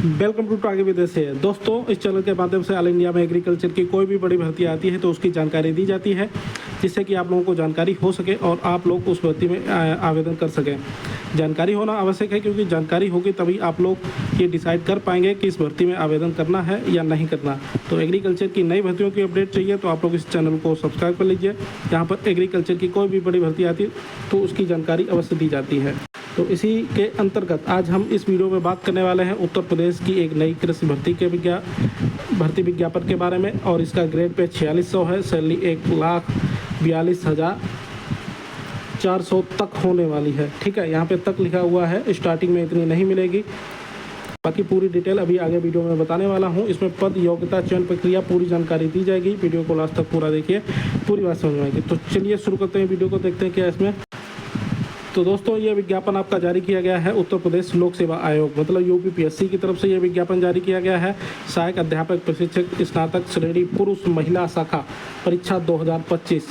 Welcome to आगे विदेश से। दोस्तों, इस चैनल के माध्यम से ऑल इंडिया में एग्रीकल्चर की कोई भी बड़ी भर्ती आती है तो उसकी जानकारी दी जाती है, जिससे कि आप लोगों को जानकारी हो सके और आप लोग उस भर्ती में आवेदन कर सकें। जानकारी होना आवश्यक है, क्योंकि जानकारी होगी तभी आप लोग ये डिसाइड कर पाएंगे कि इस भर्ती में आवेदन करना है या नहीं करना। तो एग्रीकल्चर की नई भर्तियों की अपडेट चाहिए तो आप लोग इस चैनल को सब्सक्राइब कर लीजिए। यहाँ पर एग्रीकल्चर की कोई भी बड़ी भर्ती आती है तो उसकी जानकारी अवश्य दी जाती है। तो इसी के अंतर्गत आज हम इस वीडियो में बात करने वाले हैं उत्तर प्रदेश की एक नई कृषि भर्ती के भर्ती विज्ञापन के बारे में। और इसका ग्रेड पे 4600 है, सैलरी 1,42,400 तक होने वाली है। ठीक है, यहाँ पे तक लिखा हुआ है, स्टार्टिंग में इतनी नहीं मिलेगी। बाकी पूरी डिटेल अभी आगे वीडियो में बताने वाला हूँ। इसमें पद, योग्यता, चयन प्रक्रिया पूरी जानकारी दी जाएगी। वीडियो को लास्ट तक पूरा देखिए, पूरी बात समझ में आएगी। तो चलिए शुरू करते हैं वीडियो को, देखते हैं क्या इसमें। तो दोस्तों, ये विज्ञापन आपका जारी किया गया है उत्तर प्रदेश लोक सेवा आयोग मतलब यूपीपीएससी की तरफ से ये विज्ञापन जारी किया गया है। सहायक अध्यापक प्रशिक्षक स्नातक श्रेणी पुरुष महिला शाखा परीक्षा 2025।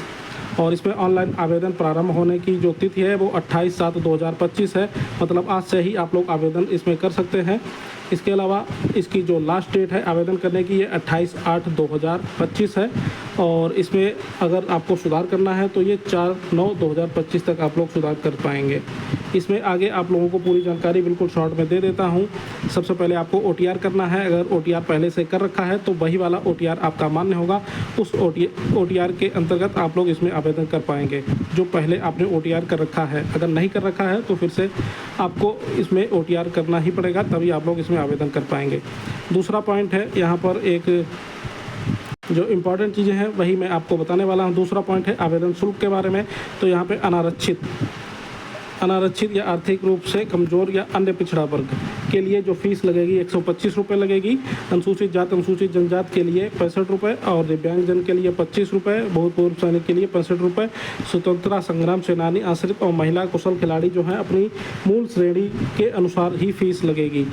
और इसमें ऑनलाइन आवेदन प्रारंभ होने की जो तिथि है वो 28/7/2025 है। मतलब आज से ही आप लोग आवेदन इसमें कर सकते हैं। इसके अलावा इसकी जो लास्ट डेट है आवेदन करने की, ये 28/8/2025 है। और इसमें अगर आपको सुधार करना है तो ये 4/9/2025 तक आप लोग सुधार कर पाएंगे। इसमें आगे आप लोगों को पूरी जानकारी बिल्कुल शॉर्ट में दे देता हूँ। सबसे पहले आपको OTR करना है। अगर OTR पहले से कर रखा है तो वही वाला OTR आपका मान्य होगा। उस OTR के अंतर्गत आप लोग इसमें आवेदन कर पाएंगे, जो पहले आपने OTR कर रखा है। अगर नहीं कर रखा है तो फिर से आपको इसमें OTR करना ही पड़ेगा, तभी आप लोग इसमें आवेदन कर पाएंगे। दूसरा पॉइंट है, यहाँ पर एक जो इम्पॉर्टेंट चीज़ें हैं वही मैं आपको बताने वाला हूँ। दूसरा पॉइंट है आवेदन शुल्क के बारे में। तो यहाँ पे अनारक्षित या आर्थिक रूप से कमज़ोर या अन्य पिछड़ा वर्ग के लिए जो फीस लगेगी 125 रुपये लगेगी। अनुसूचित जात अनुसूचित जनजात के लिए 65 रुपये और दिव्यांगजन के लिए 25 रुपये, भूतपूर्व सैनिक के लिए 65 रुपये, स्वतंत्रता संग्राम सेनानी, आश्रित और महिला कुशल खिलाड़ी जो हैं अपनी मूल श्रेणी के अनुसार ही फीस लगेगी।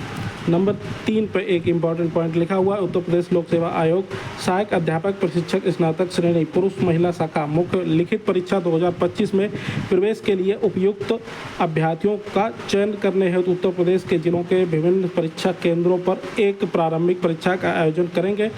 नंबर 3 पे एक इम्पॉर्टेंट पॉइंट लिखा हुआ है, उत्तर प्रदेश लोक सेवा आयोग सहायक अध्यापक प्रशिक्षक स्नातक श्रेणी पुरुष महिला शाखा मुख्य लिखित परीक्षा 2025 में प्रवेश के लिए उपयुक्त अभ्यर्थियों का चयन करने हेतु उत्तर प्रदेश के जिलों के विभिन्न परीक्षा केंद्रों पर एक प्रारंभिक परीक्षा का आयोजन करेंगे।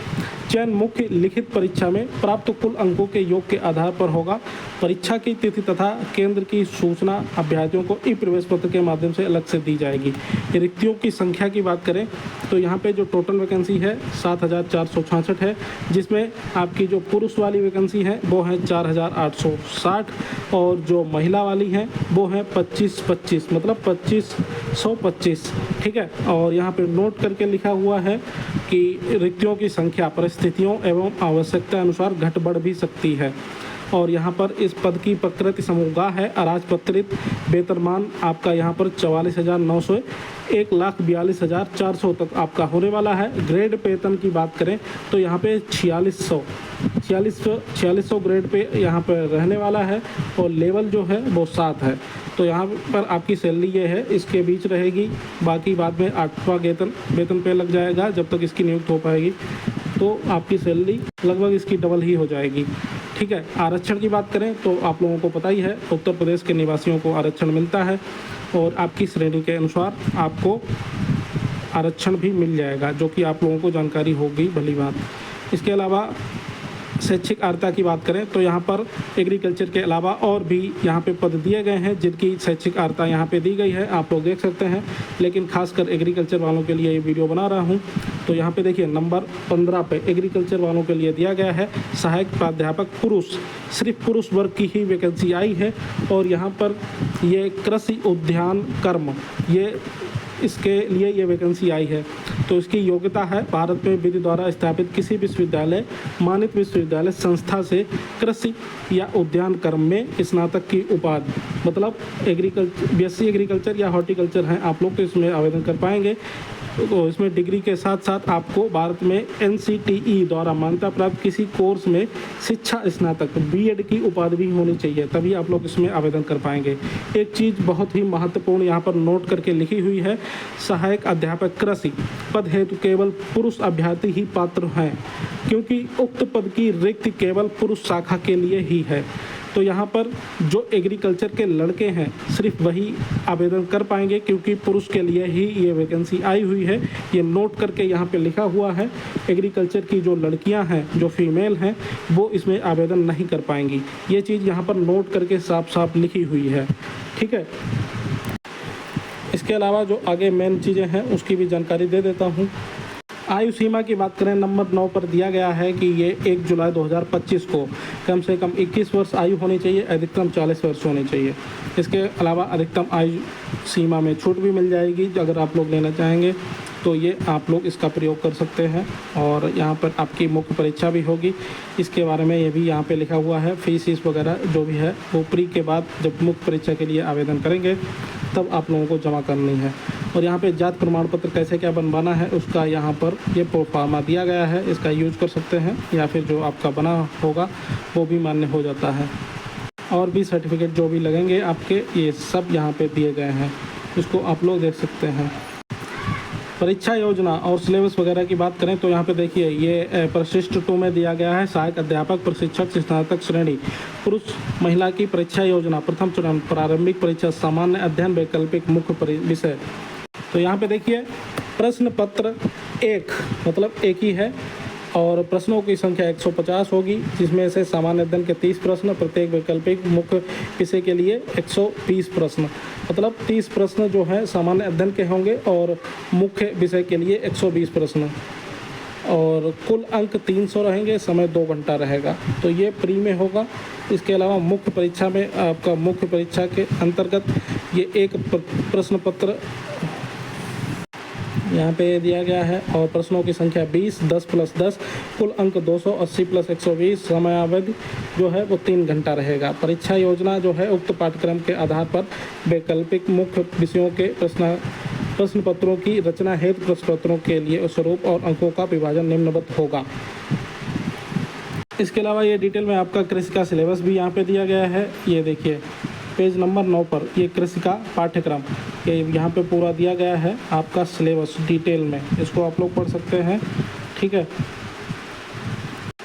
चयन मुख्य लिखित परीक्षा में प्राप्त कुल अंकों के योग के आधार पर होगा। परीक्षा की तिथि तथा केंद्र की सूचना अभ्यर्थियों को ई प्रवेश पत्र के माध्यम से अलग से दी जाएगी। रिक्तियों की संख्या की बात करें तो यहाँ पे जो टोटल वैकेंसी है 7,466 है, जिसमें आपकी जो पुरुष वाली वैकेंसी है वो है 4,860 और जो महिला वाली है वो है 25-25 मतलब 2525। ठीक है, और यहाँ पे नोट करके लिखा हुआ है कि रिक्तियों की संख्या परिस्थितियों एवं आवश्यकता अनुसार घट बढ़ भी सकती है। और यहाँ पर इस पद की प्रकृति समूहगाह है। अराजपत्रित वेतनमान आपका यहाँ पर 44,900 1,42,400 तक आपका होने वाला है। ग्रेड वेतन की बात करें तो यहाँ पे 4600 ग्रेड पे यहाँ पर रहने वाला है और लेवल जो है वो 7 है। तो यहाँ पर आपकी सैलरी ये है, इसके बीच रहेगी। बाकी बाद में 8वां वेतन पे लग जाएगा जब तक इसकी नियुक्त हो पाएगी, तो आपकी सैलरी लगभग इसकी डबल ही हो जाएगी। ठीक है, आरक्षण की बात करें तो आप लोगों को पता ही है उत्तर प्रदेश के निवासियों को आरक्षण मिलता है और आपकी श्रेणी के अनुसार आपको आरक्षण भी मिल जाएगा, जो कि आप लोगों को जानकारी होगी भली बात। इसके अलावा शैक्षिक अर्हता की बात करें तो यहाँ पर एग्रीकल्चर के अलावा और भी यहाँ पे पद दिए गए हैं जिनकी शैक्षिक अर्हता यहाँ पे दी गई है, आप लोग देख सकते हैं। लेकिन खासकर एग्रीकल्चर वालों के लिए ये वीडियो बना रहा हूँ। तो यहाँ पे देखिए नंबर 15 पे एग्रीकल्चर वालों के लिए दिया गया है सहायक प्राध्यापक पुरुष, सिर्फ पुरुष वर्ग की ही वैकेंसी आई है। और यहाँ पर ये कृषि उद्यान कर्म इसके लिए ये वैकेंसी आई है। तो इसकी योग्यता है भारत में विधि द्वारा स्थापित किसी विश्वविद्यालय मानित विश्वविद्यालय संस्था से कृषि या उद्यान कर्म में स्नातक की उपाधि, मतलब BSc एग्रीकल्चर या हॉर्टिकल्चर हैं आप लोग तो इसमें आवेदन कर पाएंगे। तो इसमें डिग्री के साथ साथ आपको भारत में NCTE द्वारा मान्यता प्राप्त किसी कोर्स में शिक्षा स्नातक B.Ed की उपाधि भी होनी चाहिए, तभी आप लोग इसमें आवेदन कर पाएंगे। एक चीज़ बहुत ही महत्वपूर्ण यहाँ पर नोट करके लिखी हुई है, सहायक अध्यापक कृषि पद हेतु केवल पुरुष अभ्यर्थी ही पात्र हैं, क्योंकि उक्त पद की रिक्ति केवल पुरुष शाखा के लिए ही है। तो यहाँ पर जो एग्रीकल्चर के लड़के हैं सिर्फ वही आवेदन कर पाएंगे, क्योंकि पुरुष के लिए ही ये वैकेंसी आई हुई है। ये नोट करके यहाँ पे लिखा हुआ है। एग्रीकल्चर की जो लड़कियाँ हैं, जो फीमेल हैं, वो इसमें आवेदन नहीं कर पाएंगी। ये चीज़ यहाँ पर नोट करके साफ साफ लिखी हुई है, ठीक है। इसके अलावा जो आगे मेन चीज़ें हैं उसकी भी जानकारी दे देता हूँ। आयु सीमा की बात करें, नंबर 9 पर दिया गया है कि ये 1 जुलाई 2025 को कम से कम 21 वर्ष आयु होनी चाहिए, अधिकतम 40 वर्ष होनी चाहिए। इसके अलावा अधिकतम आयु सीमा में छूट भी मिल जाएगी। अगर आप लोग लेना चाहेंगे तो ये आप लोग इसका प्रयोग कर सकते हैं। और यहाँ पर आपकी मुख्य परीक्षा भी होगी, इसके बारे में ये भी यहाँ पे लिखा हुआ है। फीस वगैरह जो भी है वो प्री के बाद जब मुख्य परीक्षा के लिए आवेदन करेंगे तब आप लोगों को जमा करनी है। और यहाँ पे जात प्रमाण पत्र कैसे क्या बनवाना है उसका यहाँ पर ये प्रोफार्मा दिया गया है, इसका यूज कर सकते हैं, या फिर जो आपका बना होगा वो भी मान्य हो जाता है। और भी सर्टिफिकेट जो भी लगेंगे आपके, ये सब यहाँ पे दिए गए हैं, इसको आप लोग देख सकते हैं। परीक्षा योजना और सिलेबस वगैरह की बात करें तो यहाँ पे देखिए, ये परिशिष्ट 2 में दिया गया है। सहायक अध्यापक प्रशिक्षक स्नातक श्रेणी पुरुष महिला की परीक्षा योजना, प्रथम चरण प्रारंभिक परीक्षा, सामान्य अध्ययन, वैकल्पिक, मुख्य विषय। तो यहाँ पे देखिए प्रश्न पत्र 1 मतलब एक ही है, और प्रश्नों की संख्या 150 होगी, जिसमें से सामान्य अध्ययन के 30 प्रश्न, प्रत्येक वैकल्पिक मुख्य विषय के लिए 120 प्रश्न, मतलब 30 प्रश्न जो है सामान्य अध्ययन के होंगे और मुख्य विषय के लिए 120 प्रश्न। और कुल अंक 300 रहेंगे, समय 2 घंटा रहेगा। तो ये प्री में होगा। इसके अलावा मुख्य परीक्षा में आपका मुख्य परीक्षा के अंतर्गत ये एक प्रश्न पत्र यहाँ पे दिया गया है, और प्रश्नों की संख्या 20, 10 + 10, कुल अंक 280 + 120, समयावधि जो है वो 3 घंटा रहेगा। परीक्षा योजना जो है उक्त पाठ्यक्रम के आधार पर वैकल्पिक मुख्य विषयों के प्रश्न पत्रों की रचना हेतु प्रश्न पत्रों के लिए स्वरूप और अंकों का विभाजन निम्नवत होगा। इसके अलावा ये डिटेल में आपका कृषि का सिलेबस भी यहाँ पे दिया गया है। ये देखिए पेज नंबर 9 पर ये कृषि का पाठ्यक्रम ये यहाँ पे पूरा दिया गया है, आपका सिलेबस डिटेल में, इसको आप लोग पढ़ सकते हैं, ठीक है।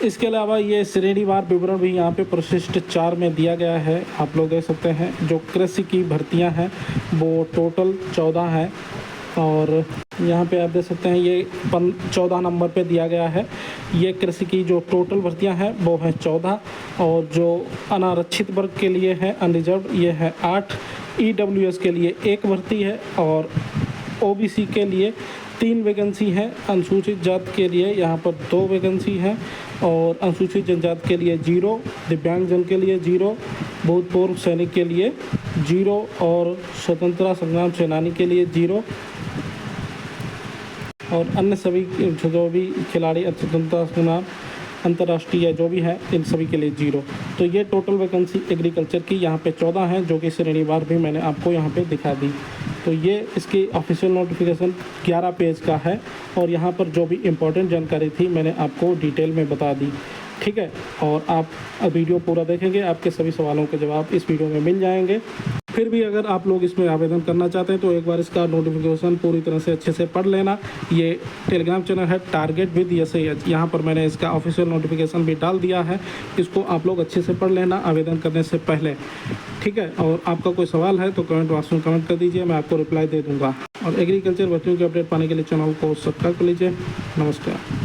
इसके अलावा ये श्रेणीवार विवरण भी यहाँ पे परिशिष्ट 4 में दिया गया है, आप लोग देख सकते हैं। जो कृषि की भर्तियाँ हैं वो टोटल 14 हैं, और यहाँ पे आप देख सकते हैं ये 14 नंबर पे दिया गया है। ये कृषि की जो टोटल भर्तियां हैं वो है 14, और जो अनारक्षित वर्ग के लिए है अनरिजर्व ये है 8, EWS के लिए 1 भर्ती है, और OBC के लिए 3 वैकेंसी हैं, अनुसूचित जात के लिए यहाँ पर 2 वैकेंसी हैं, और अनुसूचित जनजाति के लिए 0, दिव्यांगजन के लिए 0, भूतपूर्व सैनिक के लिए 0, और स्वतंत्रता संग्राम सेनानी के लिए 0, और अन्य सभी जो भी खिलाड़ी स्वतंत्रता संग्राम अंतर्राष्ट्रीय जो भी है इन सभी के लिए 0। तो ये टोटल वैकेंसी एग्रीकल्चर की यहाँ पे 14 हैं, जो कि श्रेणीवार भी मैंने आपको यहाँ पे दिखा दी। तो ये इसकी ऑफिशियल नोटिफिकेशन 11 पेज का है, और यहाँ पर जो भी इम्पोर्टेंट जानकारी थी मैंने आपको डिटेल में बता दी, ठीक है। और आप वीडियो पूरा देखेंगे, आपके सभी सवालों के जवाब इस वीडियो में मिल जाएंगे। फिर भी अगर आप लोग इसमें आवेदन करना चाहते हैं तो एक बार इसका नोटिफिकेशन पूरी तरह से अच्छे से पढ़ लेना। ये टेलीग्राम चैनल है टारगेट विद SIH, यहाँ पर मैंने इसका ऑफिशियल नोटिफिकेशन भी डाल दिया है, इसको आप लोग अच्छे से पढ़ लेना आवेदन करने से पहले, ठीक है। और आपका कोई सवाल है तो कमेंट बॉक्स में कमेंट कर दीजिए, मैं आपको रिप्लाई दे दूँगा। और एग्रीकल्चर भर्तियों के अपडेट पाने के लिए चैनल को सब्सक्राइब कर लीजिए। नमस्कार।